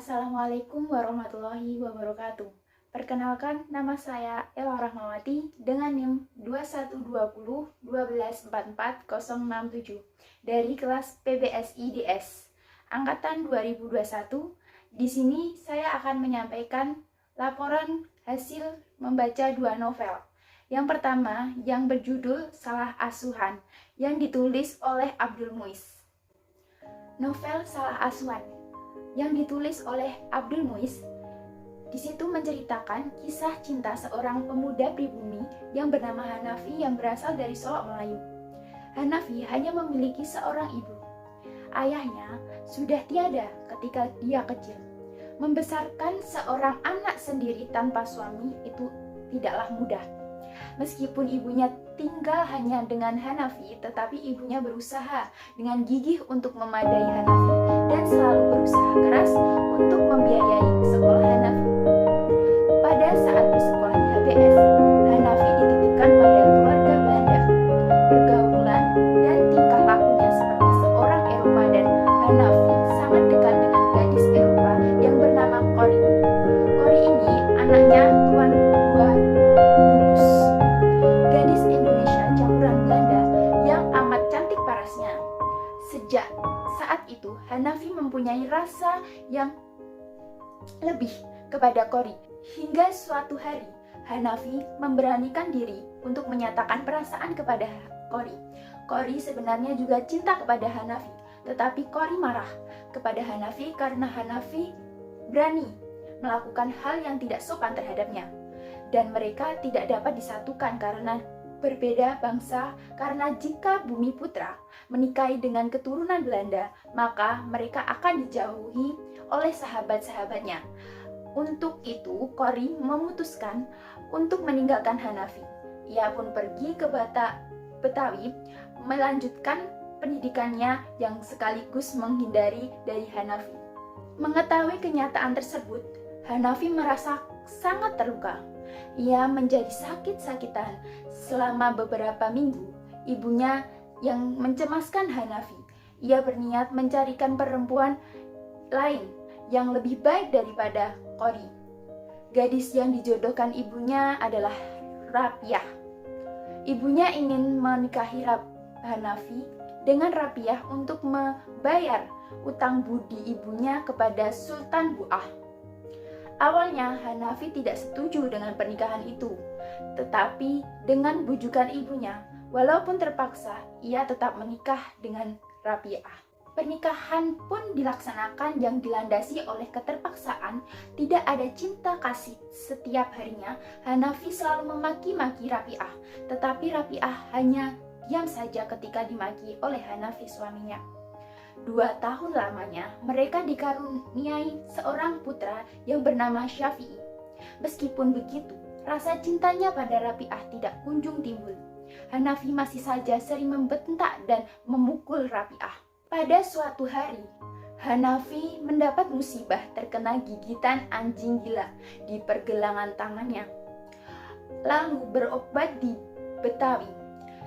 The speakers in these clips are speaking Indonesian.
Assalamualaikum warahmatullahi wabarakatuh. Perkenalkan, nama saya Ella Rahmawati dengan NIM 2120-1244-067 dari kelas PBSI-DS angkatan 2021. Di sini saya akan menyampaikan laporan hasil membaca dua novel. Yang pertama yang berjudul Salah Asuhan yang ditulis oleh Abdul Muiz. Novel Salah Asuhan yang ditulis oleh Abdul Muiz di situ menceritakan kisah cinta seorang pemuda pribumi yang bernama Hanafi yang berasal dari Solok Melayu. Hanafi hanya memiliki seorang ibu. Ayahnya sudah tiada ketika dia kecil. Membesarkan seorang anak sendiri tanpa suami itu tidaklah mudah. Meskipun ibunya tinggal hanya dengan Hanafi, tetapi ibunya berusaha dengan gigih untuk memadai Hanafi dan selalu berusaha keras untuk membiayai sekolah Hanafi. Pada saat bersekolah di HBS, Hanafi dititipkan pada keluarga Belanda. Pergaulan dan tingkah lakunya seperti seorang Eropa dan Hanafi sangat dekat dengan gadis Eropa yang bernama Cori. Cori ini anaknya Tuan Dua Dubus, gadis Indonesia campuran Belanda yang amat cantik parasnya. Sejak saat itu, Hanafi mempunyai rasa yang lebih kepada Cori. Hingga suatu hari, Hanafi memberanikan diri untuk menyatakan perasaan kepada Cori. Cori sebenarnya juga cinta kepada Hanafi, tetapi Cori marah kepada Hanafi karena Hanafi berani melakukan hal yang tidak sopan terhadapnya. Dan mereka tidak dapat disatukan karena berbeda bangsa, karena jika Bumi Putra menikahi dengan keturunan Belanda, maka mereka akan dijauhi oleh sahabat-sahabatnya. Untuk itu, Cori memutuskan untuk meninggalkan Hanafi. Ia pun pergi ke Betawi, melanjutkan pendidikannya yang sekaligus menghindari dari Hanafi. Mengetahui kenyataan tersebut, Hanafi merasa sangat terluka. Ia menjadi sakit-sakitan selama beberapa minggu. Ibunya yang mencemaskan Hanafi. Ia berniat mencarikan perempuan lain yang lebih baik daripada Cori. Gadis yang dijodohkan ibunya adalah Rapiah. Ibunya ingin menikahi Hanafi dengan Rapiah untuk membayar utang budi ibunya kepada Sultan Buah. Awalnya Hanafi tidak setuju dengan pernikahan itu, tetapi dengan bujukan ibunya, walaupun terpaksa, ia tetap menikah dengan Rapiah. Pernikahan pun dilaksanakan yang dilandasi oleh keterpaksaan, tidak ada cinta kasih. Setiap harinya Hanafi selalu memaki-maki Rapiah, tetapi Rapiah hanya diam saja ketika dimaki oleh Hanafi suaminya. 2 tahun lamanya mereka dikaruniai seorang putra yang bernama Syafi'i. Meskipun begitu, rasa cintanya pada Rapiah tidak kunjung timbul. Hanafi masih saja sering membentak dan memukul Rapiah. Pada suatu hari, Hanafi mendapat musibah terkena gigitan anjing gila di pergelangan tangannya. Lalu berobat di Betawi.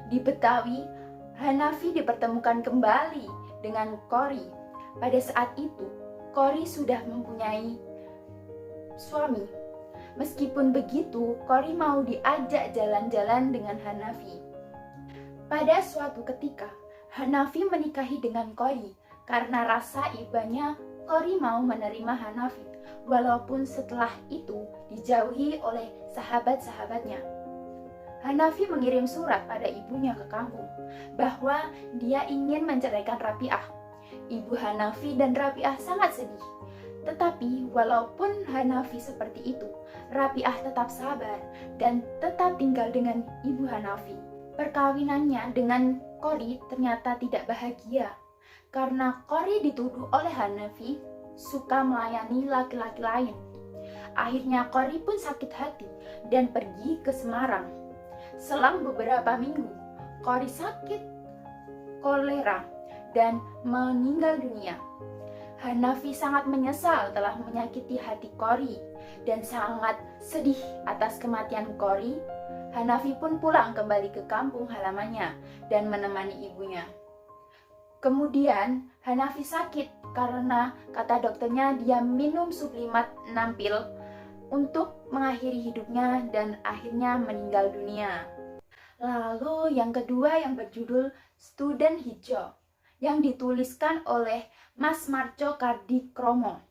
Di Betawi, Hanafi dipertemukan kembali dengan Cori. Pada saat itu, Cori sudah mempunyai suami. Meskipun begitu, Cori mau diajak jalan-jalan dengan Hanafi. Pada suatu ketika, Hanafi menikahi dengan Cori karena rasa ibanya Cori mau menerima Hanafi, walaupun setelah itu dijauhi oleh sahabat-sahabatnya. Hanafi mengirim surat pada ibunya ke kampung bahwa dia ingin menceraikan Rapiah. Ibu Hanafi dan Rapiah sangat sedih. Tetapi walaupun Hanafi seperti itu, Rapiah tetap sabar dan tetap tinggal dengan ibu Hanafi. Perkawinannya dengan Cori ternyata tidak bahagia karena Cori dituduh oleh Hanafi suka melayani laki-laki lain. Akhirnya Cori pun sakit hati dan pergi ke Semarang. Selang beberapa minggu, Cori sakit kolera dan meninggal dunia. Hanafi sangat menyesal telah menyakiti hati Cori dan sangat sedih atas kematian Cori. Hanafi pun pulang kembali ke kampung halamannya dan menemani ibunya. Kemudian Hanafi sakit karena kata dokternya dia minum sublimat 6 pil untuk mengakhiri hidupnya dan akhirnya meninggal dunia. Lalu yang kedua yang berjudul Student Hijau yang dituliskan oleh Mas Marco Cardicromo.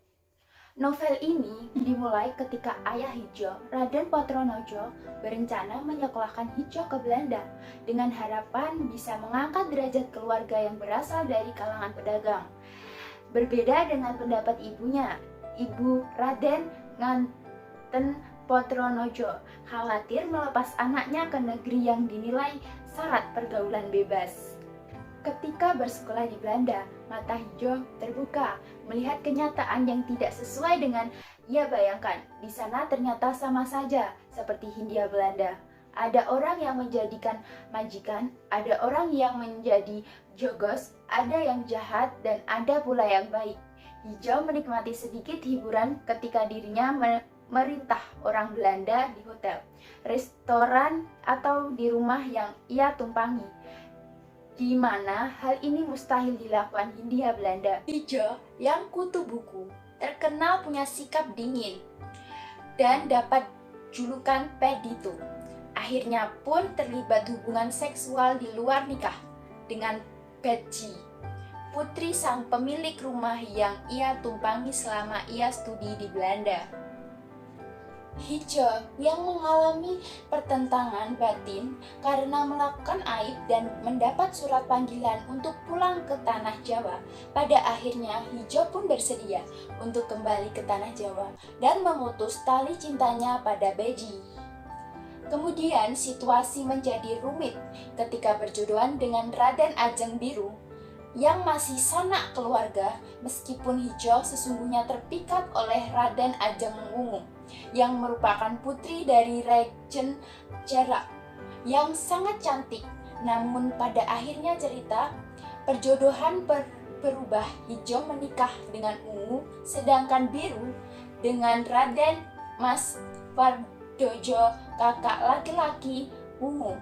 Novel ini dimulai ketika ayah Hijau, Raden Potronojo, berencana menyekolahkan Hijau ke Belanda dengan harapan bisa mengangkat derajat keluarga yang berasal dari kalangan pedagang. Berbeda dengan pendapat ibunya, Ibu Raden Nganten Potronojo khawatir melepas anaknya ke negeri yang dinilai syarat pergaulan bebas. Ketika bersekolah di Belanda, mata Hijau terbuka melihat kenyataan yang tidak sesuai dengan ia bayangkan. Di sana ternyata sama saja seperti Hindia Belanda. Ada orang yang menjadikan majikan, ada orang yang menjadi jogos, ada yang jahat, dan ada pula yang baik. Hijau menikmati sedikit hiburan ketika dirinya merintah orang Belanda di hotel, restoran, atau di rumah yang ia tumpangi, di mana hal ini mustahil dilakukan Hindia Belanda. Hijau yang kutu buku terkenal punya sikap dingin dan dapat julukan Pedito. Akhirnya pun terlibat hubungan seksual di luar nikah dengan Betsy, putri sang pemilik rumah yang ia tumpangi selama ia studi di Belanda. Hijau yang mengalami pertentangan batin karena melakukan aib dan mendapat surat panggilan untuk pulang ke tanah Jawa. Pada akhirnya Hijau pun bersedia untuk kembali ke tanah Jawa dan memutus tali cintanya pada Beji. Kemudian situasi menjadi rumit ketika berjodohan dengan Raden Ajeng Biru yang masih sanak keluarga, meskipun Hijau sesungguhnya terpikat oleh Raden Ajeng Wungu yang merupakan putri dari Raden Jarak yang sangat cantik. Namun pada akhirnya cerita perjodohan berubah. Hijau menikah dengan Ungu, sedangkan Biru dengan Raden Mas Wardojo, kakak laki-laki Ungu.